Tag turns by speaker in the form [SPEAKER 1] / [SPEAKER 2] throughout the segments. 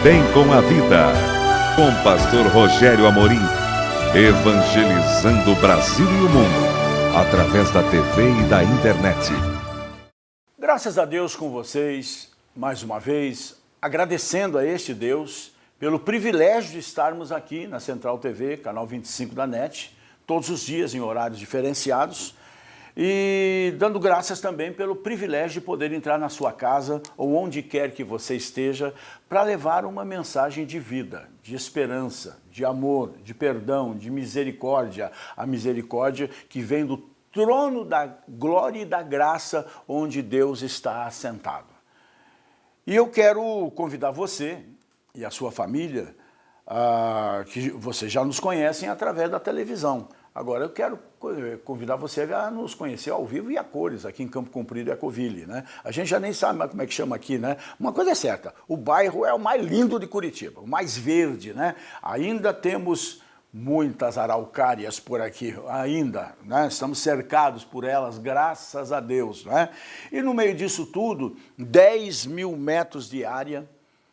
[SPEAKER 1] Bem com a Vida, com pastor Rogério Amorim, evangelizando o Brasil e o mundo, através da TV e da internet.
[SPEAKER 2] Graças a Deus com vocês, mais uma vez, agradecendo a este Deus pelo privilégio de estarmos aqui na Central TV, canal 25 da NET, todos os dias em horários diferenciados, e dando graças também pelo privilégio de poder entrar na sua casa ou onde quer que você esteja para levar uma mensagem de vida, de esperança, de amor, de perdão, de misericórdia, a misericórdia que vem do trono da glória e da graça onde Deus está assentado. E eu quero convidar você e a sua família, que vocês já nos conhecem através da televisão. Agora eu quero convidar você a nos conhecer ao vivo e a cores aqui em Campo Comprido e Ecoville, né? A gente já nem sabe mais como é que chama aqui, né? Uma coisa é certa, o bairro é o mais lindo de Curitiba, o mais verde, né? Ainda temos muitas araucárias por aqui, ainda, né? Estamos cercados por elas, graças a Deus, né? E no meio disso tudo, 10 mil metros de área,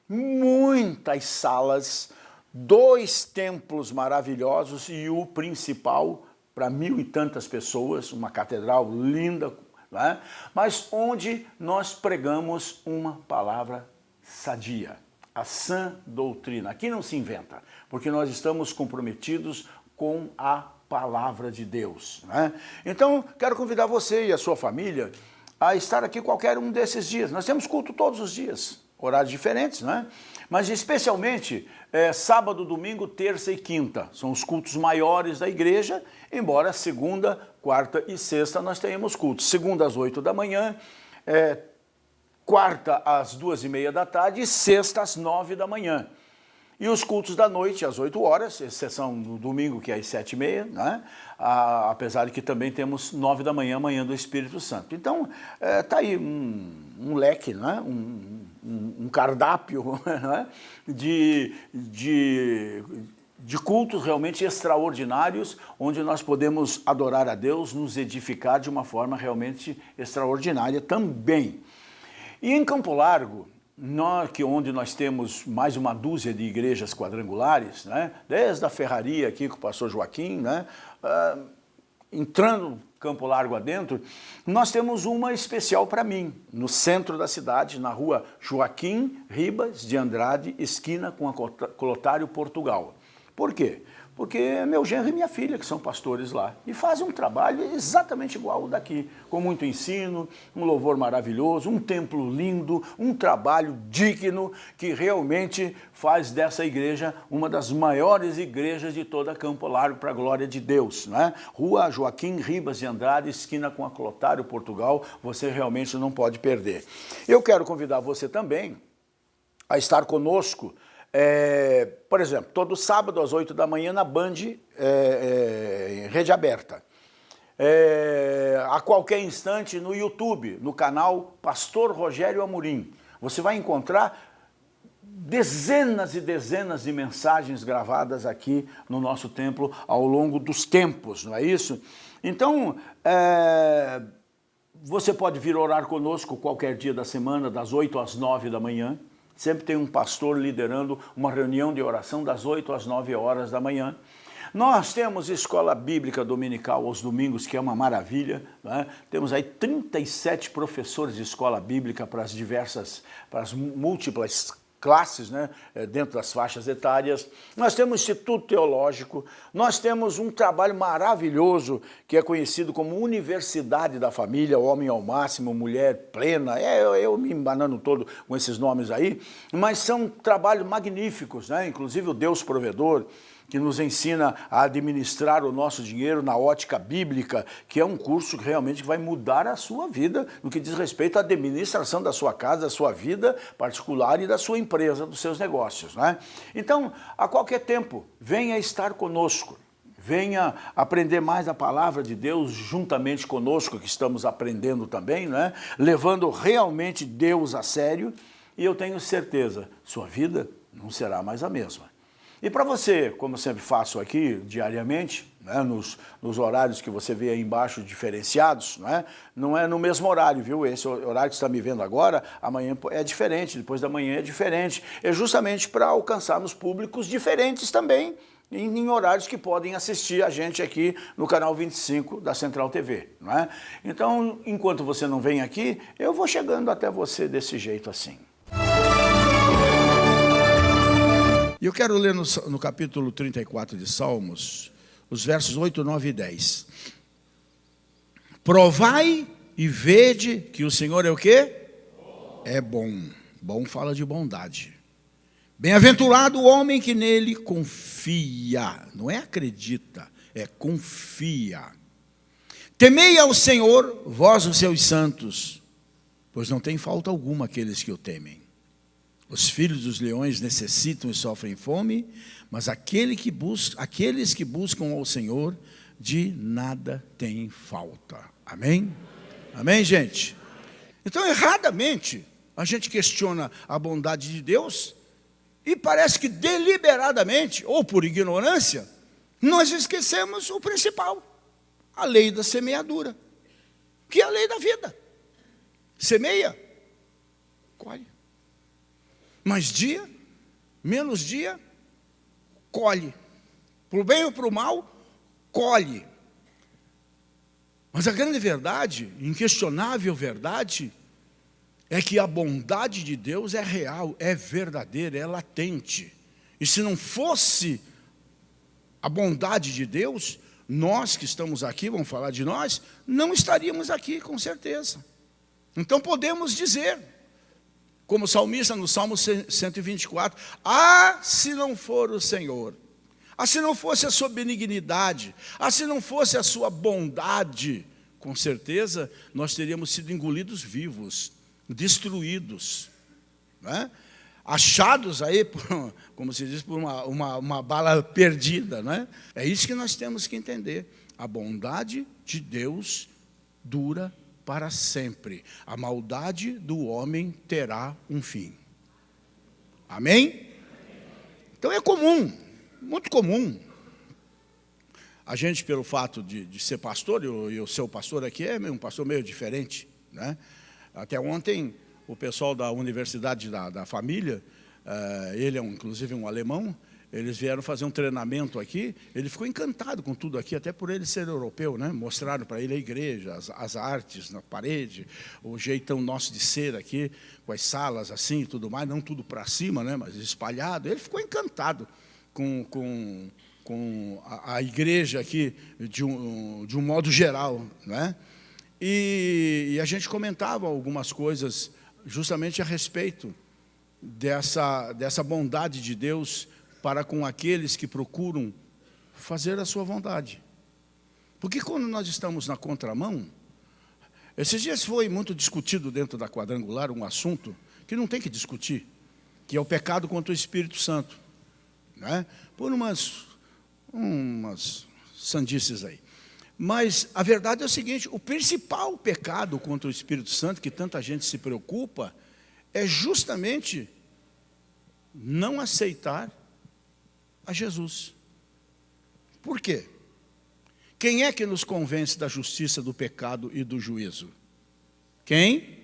[SPEAKER 2] muitas salas, 2 templos maravilhosos e o principal para 1000 e tantas pessoas, uma catedral linda, né? Mas onde nós pregamos uma palavra sadia, a sã doutrina. Aqui não se inventa, porque nós estamos comprometidos com a palavra de Deus, né? Então, quero convidar você e a sua família a estar aqui qualquer um desses dias. Nós temos culto todos os dias, horários diferentes, né? Mas especialmente sábado, domingo, terça e quinta. São os cultos maiores da igreja, embora segunda, quarta e sexta nós tenhamos cultos. Segunda às 8 da manhã, quarta às 2h30 da tarde e sexta às 9 da manhã. E os cultos da noite às 8 horas, exceção no domingo que é às 7h30, né? Apesar de que também temos 9 da manhã, manhã do Espírito Santo. Então, tá aí um leque, né? Um cardápio, né? de cultos realmente extraordinários, onde nós podemos adorar a Deus, nos edificar de uma forma realmente extraordinária também. E em Campo Largo, onde nós temos mais uma dúzia de igrejas quadrangulares, né? Desde a ferraria aqui com o pastor Joaquim, né? Entrando Campo Largo adentro, nós temos uma especial para mim, no centro da cidade, na rua Joaquim Ribas de Andrade, esquina com a Clotário, Portugal. Por quê? Porque meu genro e minha filha, que são pastores lá, e fazem um trabalho exatamente igual ao daqui, com muito ensino, um louvor maravilhoso, um templo lindo, um trabalho digno, que realmente faz dessa igreja uma das maiores igrejas de toda Campo Largo, para a glória de Deus, né? Rua Joaquim Ribas de Andrade, esquina com a Clotário, Portugal, você realmente não pode perder. Eu quero convidar você também a estar conosco, por exemplo, todo sábado às 8 da manhã na Band, em rede aberta. A qualquer instante no YouTube, no canal Pastor Rogério Amorim. Você vai encontrar dezenas e dezenas de mensagens gravadas aqui no nosso templo ao longo dos tempos, não é isso? Então, você pode vir orar conosco qualquer dia da semana, das 8 às 9 da manhã. Sempre tem um pastor liderando uma reunião de oração das 8 às 9 horas da manhã. Nós temos escola bíblica dominical aos domingos, que é uma maravilha, né? Temos aí 37 professores de escola bíblica para as múltiplas classes, né, dentro das faixas etárias. Nós temos Instituto Teológico, nós temos um trabalho maravilhoso que é conhecido como Universidade da Família, Homem ao Máximo, Mulher Plena, eu me embanando todo com esses nomes aí, mas são trabalhos magníficos, né? Inclusive o Deus Provedor, que nos ensina a administrar o nosso dinheiro na ótica bíblica, que é um curso que realmente vai mudar a sua vida no que diz respeito à administração da sua casa, da sua vida particular e da sua empresa, dos seus negócios, né? Então, a qualquer tempo, venha estar conosco. Venha aprender mais a palavra de Deus juntamente conosco, que estamos aprendendo também, né? Levando realmente Deus a sério, e eu tenho certeza, sua vida não será mais a mesma. E para você, como eu sempre faço aqui, diariamente, né, nos horários que você vê aí embaixo diferenciados, né, não é no mesmo horário, viu? Esse horário que você está me vendo agora, amanhã é diferente, depois da manhã é diferente. É justamente para alcançarmos públicos diferentes também, em horários que podem assistir a gente aqui no canal 25 da Central TV, não é? Então, enquanto você não vem aqui, eu vou chegando até você desse jeito assim. E eu quero ler no capítulo 34 de Salmos, os versos 8, 9 e 10. Provai e vede que o Senhor é o quê? É bom. Bom fala de bondade. Bem-aventurado o homem que nele confia. Não é acredita, é confia. Temei ao Senhor, vós os seus santos, pois não tem falta alguma aqueles que o temem. Os filhos dos leões necessitam e sofrem fome, mas aqueles que buscam ao Senhor, de nada tem falta. Amém? Amém, gente? Então, erradamente, a gente questiona a bondade de Deus e parece que deliberadamente, ou por ignorância, nós esquecemos o principal, a lei da semeadura, que é a lei da vida. Semeia, colhe. Mais dia, menos dia, colhe. Para o bem ou para o mal, colhe. Mas a grande verdade, inquestionável verdade, é que a bondade de Deus é real, é verdadeira, é latente. E se não fosse a bondade de Deus, nós que estamos aqui, vamos falar de nós, não estaríamos aqui, com certeza. Então podemos dizer, como o salmista no Salmo 124, se não for o Senhor, se não fosse a sua benignidade, se não fosse a sua bondade, com certeza nós teríamos sido engolidos vivos, destruídos, né? Achados aí, como se diz, por uma bala perdida, né? É isso que nós temos que entender. A bondade de Deus dura para sempre. A maldade do homem terá um fim. Amém? Então é comum, muito comum. A gente, pelo fato de ser pastor, e o seu pastor aqui é um pastor meio diferente, né? Até ontem, o pessoal da Universidade da Família, ele é inclusive um alemão, eles vieram fazer um treinamento aqui, ele ficou encantado com tudo aqui, até por ele ser europeu, né? Mostraram para ele a igreja, as artes na parede, o jeitão nosso de ser aqui, com as salas assim e tudo mais, não tudo para cima, né? Mas espalhado. Ele ficou encantado com a igreja aqui, de um modo geral, né? E a gente comentava algumas coisas justamente a respeito dessa bondade de Deus para com aqueles que procuram fazer a sua vontade. Porque quando nós estamos na contramão, esses dias foi muito discutido dentro da quadrangular um assunto que não tem que discutir, que é o pecado contra o Espírito Santo, né? Por umas sandices aí. Mas a verdade é o seguinte, o principal pecado contra o Espírito Santo, que tanta gente se preocupa, é justamente não aceitar a Jesus. Por quê? Quem é que nos convence da justiça, do pecado e do juízo? Quem?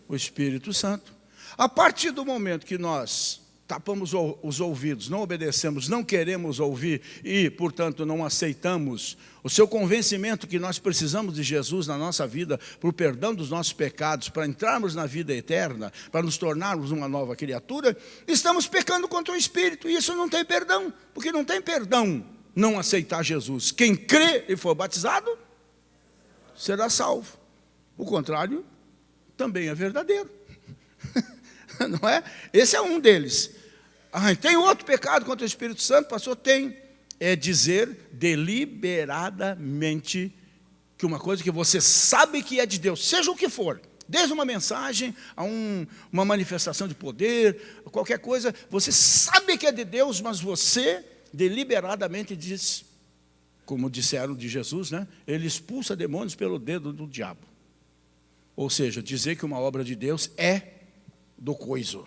[SPEAKER 2] O Espírito Santo. A partir do momento que nós tapamos os ouvidos, não obedecemos, não queremos ouvir e, portanto, não aceitamos o seu convencimento que nós precisamos de Jesus na nossa vida, para o perdão dos nossos pecados, para entrarmos na vida eterna, para nos tornarmos uma nova criatura, estamos pecando contra o Espírito, e isso não tem perdão, porque não tem perdão não aceitar Jesus. Quem crê e for batizado, será salvo. O contrário também é verdadeiro. Não é? Esse é um deles. Tem outro pecado contra o Espírito Santo, pastor? Tem. É dizer deliberadamente que uma coisa que você sabe que é de Deus, seja o que for, desde uma mensagem a uma manifestação de poder, qualquer coisa, você sabe que é de Deus, mas você deliberadamente diz, como disseram de Jesus, né? Ele expulsa demônios pelo dedo do diabo. Ou seja, dizer que uma obra de Deus é do coiso.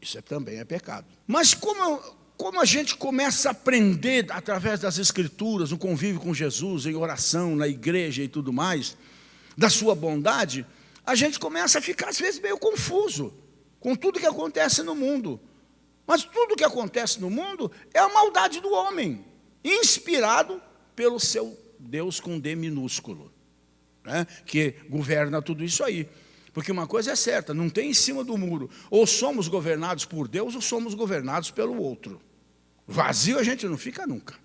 [SPEAKER 2] Isso também é pecado. Mas como como a gente começa a aprender através das Escrituras, no convívio com Jesus, em oração, na igreja e tudo mais, da sua bondade, a gente começa a ficar, às vezes, meio confuso com tudo que acontece no mundo. Mas tudo que acontece no mundo é a maldade do homem, inspirado pelo seu Deus com D minúsculo, né, que governa tudo isso aí. Porque uma coisa é certa, não tem em cima do muro, ou somos governados por Deus, ou somos governados pelo outro. Vazio a gente não fica nunca.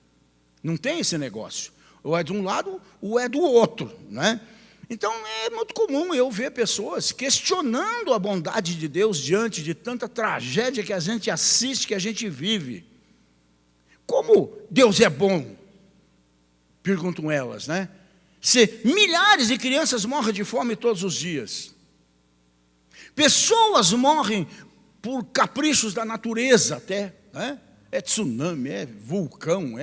[SPEAKER 2] Não tem esse negócio. Ou é de um lado, ou é do outro, né? Então, é muito comum eu ver pessoas questionando a bondade de Deus diante de tanta tragédia que a gente assiste, que a gente vive. Como Deus é bom? Perguntam elas, né? Se milhares de crianças morrem de fome todos os dias. Pessoas morrem por caprichos da natureza até, né? É tsunami, é vulcão,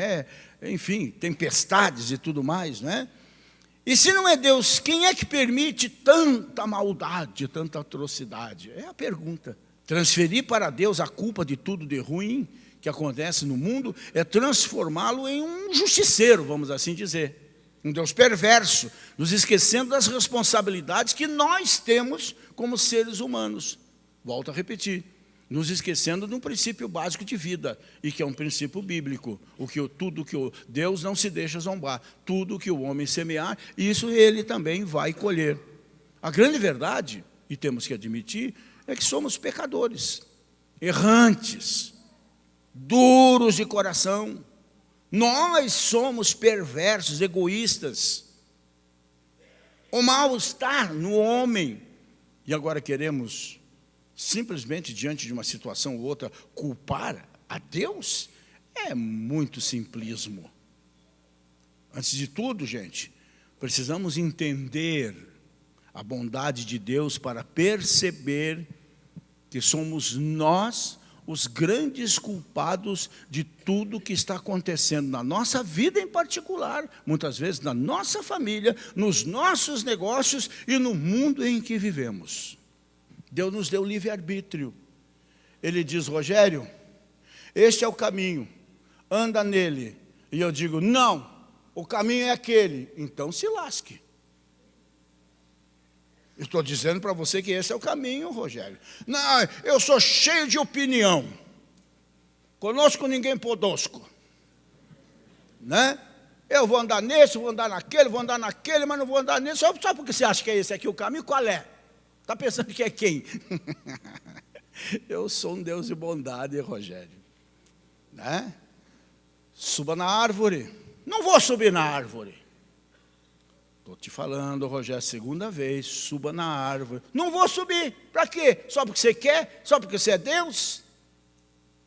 [SPEAKER 2] enfim, tempestades e tudo mais, né? E se não é Deus, quem é que permite tanta maldade, tanta atrocidade? É a pergunta. Transferir para Deus a culpa de tudo de ruim que acontece no mundo é transformá-lo em um justiceiro, vamos assim dizer. Um Deus perverso, nos esquecendo das responsabilidades que nós temos como seres humanos. Volto a repetir. Nos esquecendo de um princípio básico de vida, e que é um princípio bíblico. Tudo que Deus não se deixa zombar. Tudo que o homem semear, isso ele também vai colher. A grande verdade, e temos que admitir, é que somos pecadores, errantes, duros de coração. Nós somos perversos, egoístas. O mal está no homem. E agora queremos simplesmente, diante de uma situação ou outra, culpar a Deus? É muito simplismo. Antes de tudo, gente, precisamos entender a bondade de Deus para perceber que somos nós os grandes culpados de tudo que está acontecendo na nossa vida em particular, muitas vezes na nossa família, nos nossos negócios e no mundo em que vivemos. Deus nos deu livre-arbítrio. Ele diz: Rogério, este é o caminho, anda nele. E eu digo: não, o caminho é aquele. Então se lasque. Eu estou dizendo para você que esse é o caminho, Rogério. Não, eu sou cheio de opinião. Conosco ninguém podosco. Né? Eu vou andar nesse, vou andar naquele, mas não vou andar nesse. Só porque você acha que é esse aqui o caminho, qual é? Está pensando que é quem? Eu sou um Deus de bondade, Rogério. Né? Suba na árvore. Não vou subir na árvore. Estou te falando, Rogério, segunda vez, suba na árvore. Não vou subir. Para quê? Só porque você quer? Só porque você é Deus?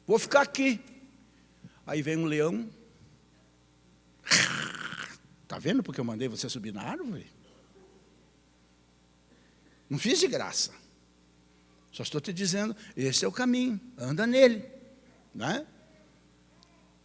[SPEAKER 2] Vou ficar aqui. Aí vem um leão. Está vendo porque eu mandei você subir na árvore? Não fiz de graça. Só estou te dizendo, esse é o caminho, anda nele. Né?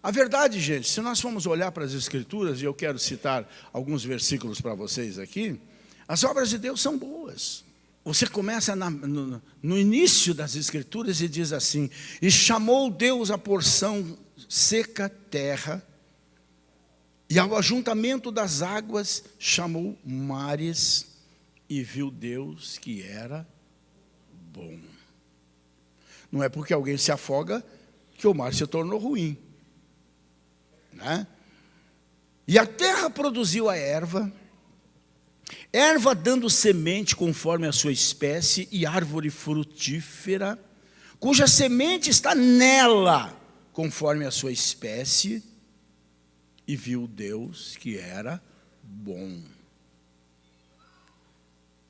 [SPEAKER 2] A verdade, gente, se nós formos olhar para as Escrituras, e eu quero citar alguns versículos para vocês aqui, as obras de Deus são boas. Você começa no início das Escrituras e diz assim: e chamou Deus a porção seca terra, e ao ajuntamento das águas chamou mares, e viu Deus que era bom. Não é porque alguém se afoga que o mar se tornou ruim. Né? E a terra produziu a erva dando semente conforme a sua espécie, e árvore frutífera, cuja semente está nela, conforme a sua espécie, e viu Deus que era bom.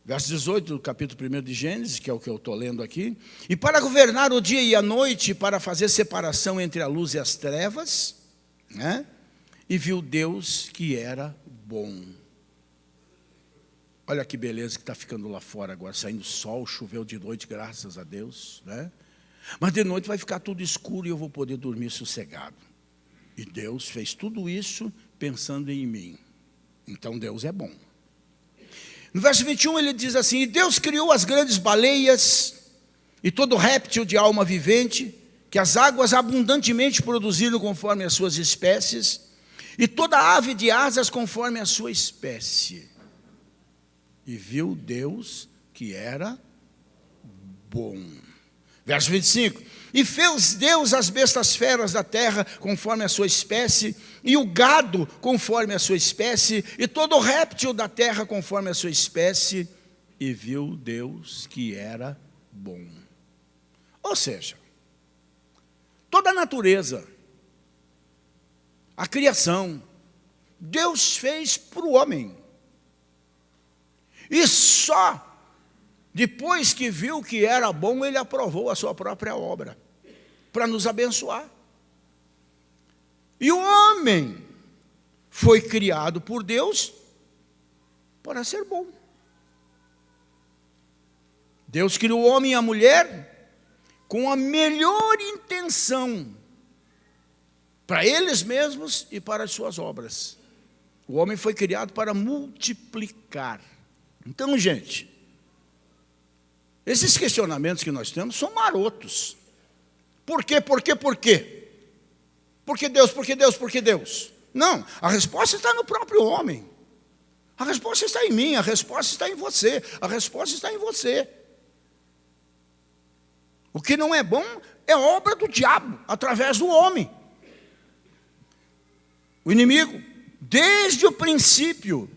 [SPEAKER 2] Verso 18 do capítulo 1 de Gênesis, que é o que eu estou lendo aqui. E para governar o dia e a noite, para fazer separação entre a luz e as trevas, né? E viu Deus que era bom. Olha que beleza que está ficando lá fora agora, saindo sol, choveu de noite, graças a Deus, né? Mas de noite vai ficar tudo escuro e eu vou poder dormir sossegado. E Deus fez tudo isso pensando em mim. Então Deus é bom. No verso 21 ele diz assim: e Deus criou as grandes baleias e todo réptil de alma vivente
[SPEAKER 3] que as águas abundantemente produziram conforme as suas espécies, e toda ave de asas conforme a sua espécie. E viu Deus que era bom. Verso 25. E fez Deus as bestas feras da terra conforme a sua espécie, e o gado conforme a sua espécie, e todo réptil da terra conforme a sua espécie, e viu Deus que era bom. Ou seja, toda a natureza, a criação, Deus fez para o homem. E só depois que viu que era bom, ele aprovou a sua própria obra, para nos abençoar. E o homem foi criado por Deus para ser bom. Deus criou o homem e a mulher com a melhor intenção, para eles mesmos e para as suas obras. O homem foi criado para multiplicar. Então, gente, esses questionamentos que nós temos são marotos. Por quê? Por quê? Por quê? Por que Deus? Por que Deus? Por que Deus? Não, a resposta está no próprio homem. A resposta está em mim, a resposta está em você, a resposta está em você. O que não é bom é obra do diabo, através do homem. O inimigo, desde o princípio,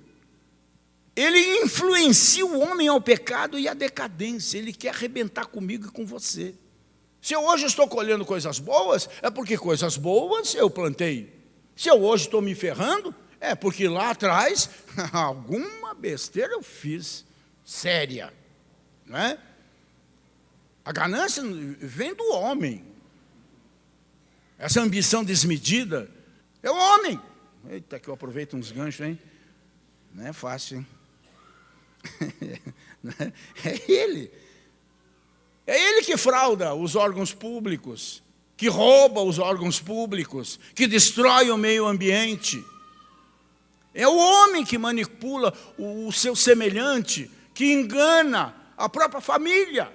[SPEAKER 3] ele influencia o homem ao pecado e à decadência. Ele quer arrebentar comigo e com você. Se eu hoje estou colhendo coisas boas, é porque coisas boas eu plantei. Se eu hoje estou me ferrando, é porque lá atrás alguma besteira eu fiz, séria. Não é? A ganância vem do homem. Essa ambição desmedida é o homem. Eita, que eu aproveito uns ganchos, hein? Não é fácil, hein? É ele. É ele que frauda os órgãos públicos, que rouba os órgãos públicos, que destrói o meio ambiente. É o homem que manipula o seu semelhante, que engana a própria família.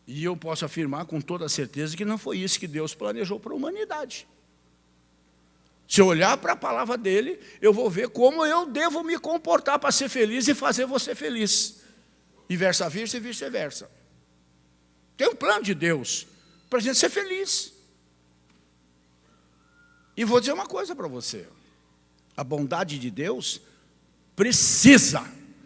[SPEAKER 3] E eu posso afirmar com toda certeza que não foi isso que Deus planejou para a humanidade. Se eu olhar para a palavra dele, eu vou ver como eu devo me comportar para ser feliz e fazer você feliz. E versa-versa e vice-versa. Tem um plano de Deus para a gente ser feliz. E vou dizer uma coisa para você. A bondade de Deus precisa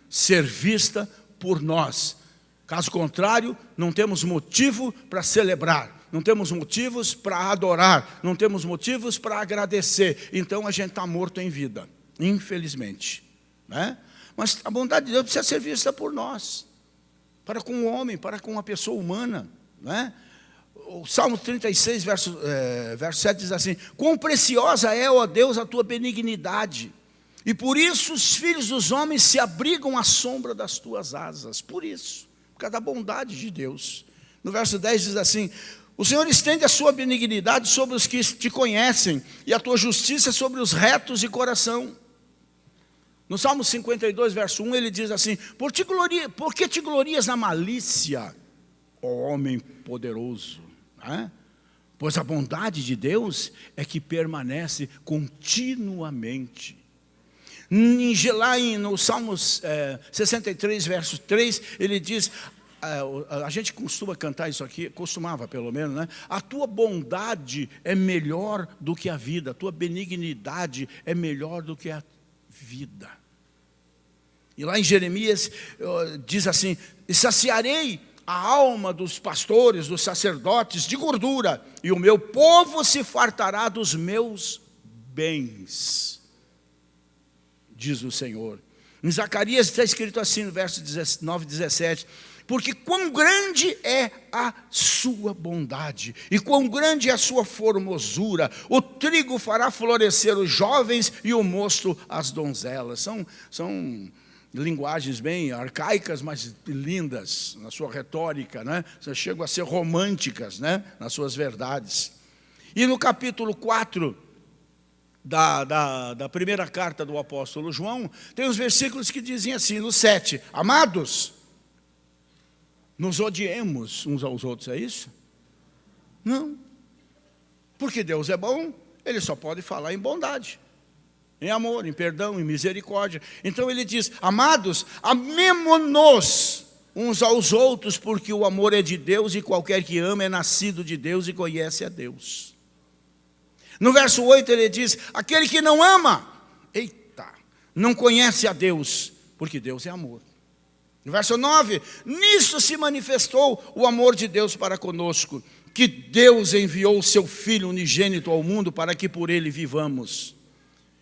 [SPEAKER 3] ser vista por nós. Caso contrário, não temos motivo para celebrar. Não temos motivos para adorar. Não temos motivos para agradecer. Então a gente está morto em vida, infelizmente. Né? Mas a bondade de Deus precisa ser vista por nós. Para com o homem, para com a pessoa humana. Né? O Salmo 36, verso 7 diz assim: quão preciosa é, ó Deus, a tua benignidade, e por isso os filhos dos homens se abrigam à sombra das tuas asas. Por isso, por causa da bondade de Deus. No verso 10 diz assim: o Senhor estende a sua benignidade sobre os que te conhecem, e a tua justiça sobre os retos de coração. No Salmo 52, verso 1, ele diz assim: por que te glorias na malícia, ó homem poderoso? Pois a bondade de Deus é que permanece continuamente. Lá no Salmos 63, verso 3, ele diz, a gente costuma cantar isso aqui, costumava pelo menos, né? A tua bondade é melhor do que a vida, a tua benignidade é melhor do que a vida. E lá em Jeremias diz assim: e saciarei a alma dos pastores, dos sacerdotes de gordura, e o meu povo se fartará dos meus bens, diz o Senhor. Em Zacarias está escrito assim no verso 19 e 17: porque quão grande é a sua bondade, e quão grande é a sua formosura, o trigo fará florescer os jovens, e o mosto as donzelas. São linguagens bem arcaicas, mas lindas na sua retórica, né? Chegam a ser românticas, né? Nas suas verdades. E no capítulo 4 da primeira carta do apóstolo João, tem os versículos que dizem assim, no 7, amados, nos odiemos uns aos outros, é isso? Não. Porque Deus é bom, Ele só pode falar em bondade, em amor, em perdão, em misericórdia. Então Ele diz: amados, amemo-nos uns aos outros, porque o amor é de Deus, e qualquer que ama é nascido de Deus e conhece a Deus. No verso 8 Ele diz: aquele que não ama, não conhece a Deus, porque Deus é amor. No verso 9, nisso se manifestou o amor de Deus para conosco, que Deus enviou o seu Filho unigênito ao mundo para que por ele vivamos.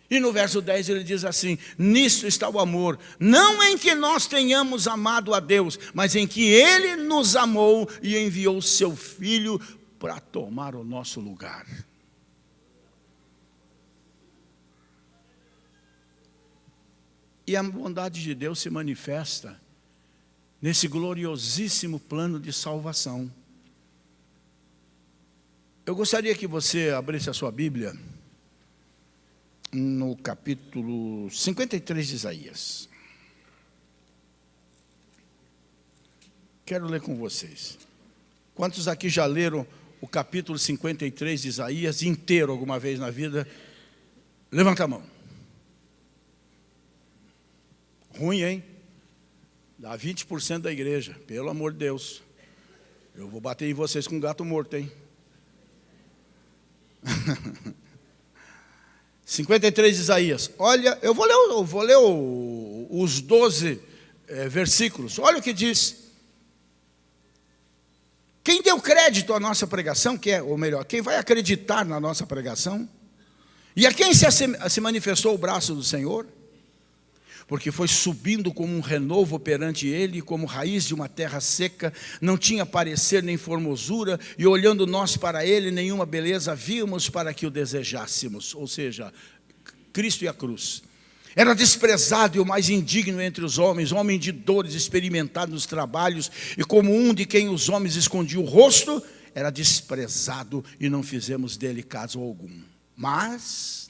[SPEAKER 3] E no verso 10 ele diz assim: nisso está o amor, não em que nós tenhamos amado a Deus, mas em que Ele nos amou e enviou o seu Filho para tomar o nosso lugar. E a bondade de Deus se manifesta nesse gloriosíssimo plano de salvação. Eu gostaria que você abrisse a sua Bíblia no capítulo 53 de Isaías. Quero ler com vocês. Quantos aqui já leram o capítulo 53 de Isaías inteiro alguma vez na vida? Levanta a mão. Ruim, hein? Dá 20% da igreja, pelo amor de Deus. Eu vou bater em vocês com um gato morto, hein? 53 de Isaías. Olha, eu vou ler os 12 versículos. Olha o que diz. Quem deu crédito à nossa pregação, ou melhor, quem vai acreditar na nossa pregação? E a quem se manifestou o braço do Senhor? Porque foi subindo como um renovo perante ele, como raiz de uma terra seca, não tinha parecer nem formosura, e olhando nós para ele, nenhuma beleza víamos para que o desejássemos. Ou seja, Cristo e a cruz. Era desprezado e o mais indigno entre os homens, homem de dores, experimentado nos trabalhos, e como um de quem os homens escondiam o rosto, era desprezado e não fizemos dele caso algum. Mas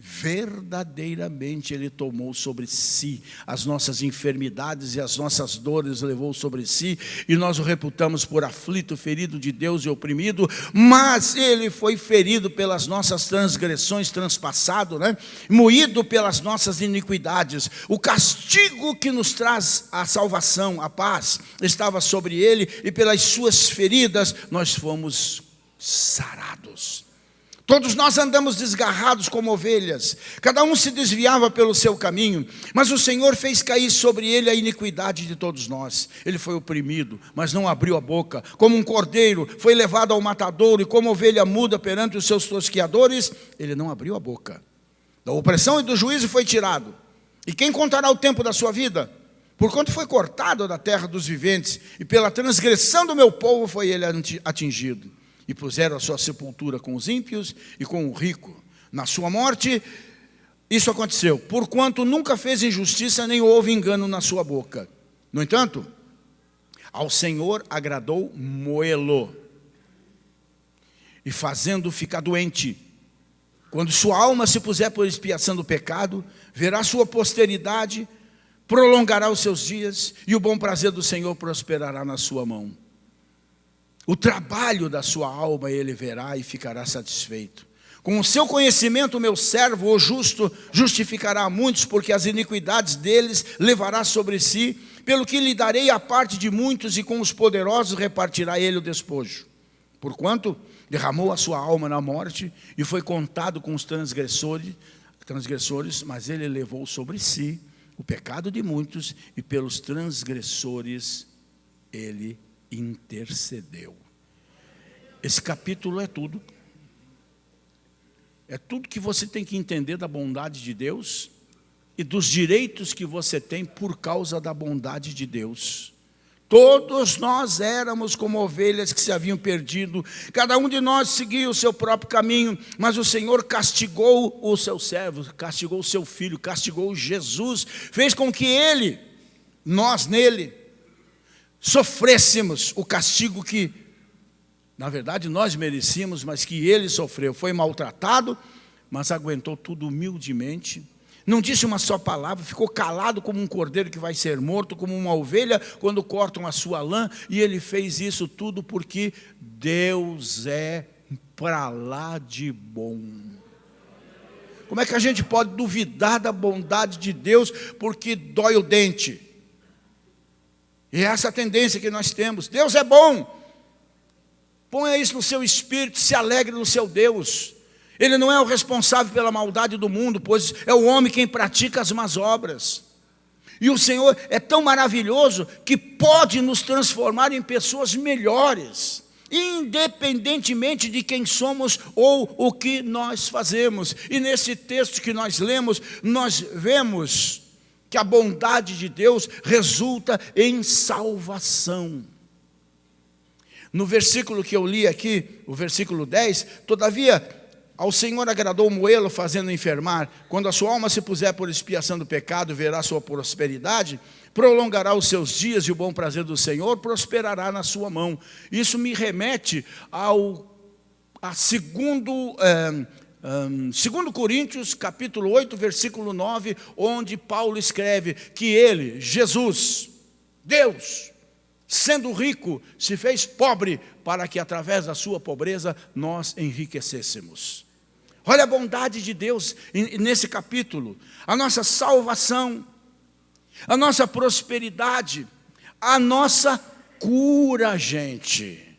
[SPEAKER 3] verdadeiramente Ele tomou sobre si as nossas enfermidades e as nossas dores levou sobre si, e nós o reputamos por aflito, ferido de Deus e oprimido, mas Ele foi ferido pelas nossas transgressões, transpassado, moído pelas nossas iniquidades. O castigo que nos traz a salvação, a paz, estava sobre Ele, e pelas suas feridas nós fomos sarados. Todos nós andamos desgarrados como ovelhas, cada um se desviava pelo seu caminho, mas o Senhor fez cair sobre ele a iniquidade de todos nós. Ele foi oprimido, mas não abriu a boca, como um cordeiro foi levado ao matadouro, e como ovelha muda perante os seus tosquiadores, ele não abriu a boca. Da opressão e do juízo foi tirado. E quem contará o tempo da sua vida? Porquanto foi cortado da terra dos viventes, e pela transgressão do meu povo foi ele atingido. E puseram a sua sepultura com os ímpios e com o rico. Na sua morte, isso aconteceu, porquanto nunca fez injustiça, nem houve engano na sua boca. No entanto, ao Senhor agradou moê-lo, e fazendo ficar doente. Quando sua alma se puser por expiação do pecado, verá sua posteridade, prolongará os seus dias, e o bom prazer do Senhor prosperará na sua mão. O trabalho da sua alma ele verá e ficará satisfeito. Com o seu conhecimento, meu servo, o justo, justificará a muitos, porque as iniquidades deles levará sobre si, pelo que lhe darei a parte de muitos, e com os poderosos repartirá ele o despojo. Porquanto derramou a sua alma na morte, e foi contado com os transgressores, mas ele levou sobre si o pecado de muitos, e pelos transgressores ele intercedeu. Esse capítulo é tudo. É tudo que você tem que entender da bondade de Deus e dos direitos que você tem por causa da bondade de Deus. Todos nós éramos como ovelhas que se haviam perdido, cada um de nós seguia o seu próprio caminho, mas o Senhor castigou o seu servo, castigou o seu filho, castigou Jesus, fez com que nós nele, sofrêssemos o castigo que, na verdade, nós merecíamos, mas que ele sofreu. Foi maltratado, mas aguentou tudo humildemente. Não disse uma só palavra, ficou calado como um cordeiro que vai ser morto, como uma ovelha quando cortam a sua lã. E ele fez isso tudo porque Deus é para lá de bom. Como é que a gente pode duvidar da bondade de Deus porque dói o dente? E é essa a tendência que nós temos. Deus é bom. Ponha isso no seu espírito, se alegre no seu Deus. Ele não é o responsável pela maldade do mundo, pois é o homem quem pratica as más obras. E o Senhor é tão maravilhoso que pode nos transformar em pessoas melhores, independentemente de quem somos ou o que nós fazemos. E nesse texto que nós lemos, nós vemos que a bondade de Deus resulta em salvação. No versículo que eu li aqui, o versículo 10, todavia, ao Senhor agradou moê-lo, fazendo enfermar. Quando a sua alma se puser por expiação do pecado, verá sua prosperidade, prolongará os seus dias e o bom prazer do Senhor prosperará na sua mão. Isso me remete a 2 Coríntios, capítulo 8, versículo 9, onde Paulo escreve que ele, Jesus, Deus, sendo rico, se fez pobre, para que através da sua pobreza nós enriquecêssemos. Olha a bondade de Deus nesse capítulo. A nossa salvação, a nossa prosperidade, a nossa cura, gente.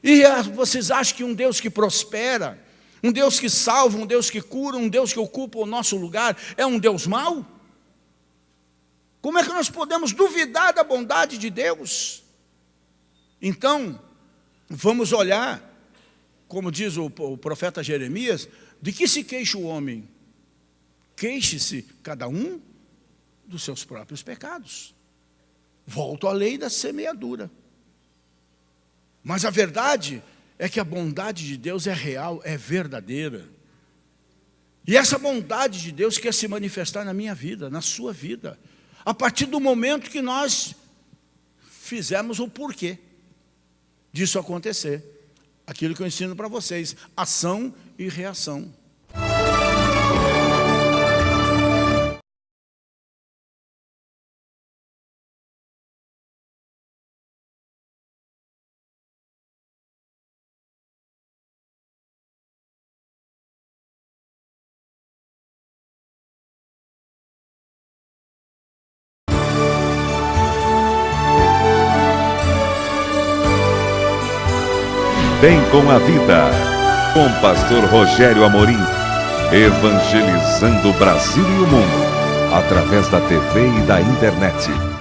[SPEAKER 3] E vocês acham que um Deus que prospera, um Deus que salva, um Deus que cura, um Deus que ocupa o nosso lugar, é um Deus mau? Como é que nós podemos duvidar da bondade de Deus? Então, vamos olhar, como diz o profeta Jeremias, de que se queixa o homem? Queixe-se cada um dos seus próprios pecados. Volto à lei da semeadura. Mas a verdade é que a bondade de Deus é real, é verdadeira. E essa bondade de Deus quer se manifestar na minha vida, na sua vida, a partir do momento que nós fizemos o porquê disso acontecer. Aquilo que eu ensino para vocês, ação e reação.
[SPEAKER 1] Bem com a vida, com pastor Rogério Amorim, evangelizando o Brasil e o mundo, através da TV e da internet.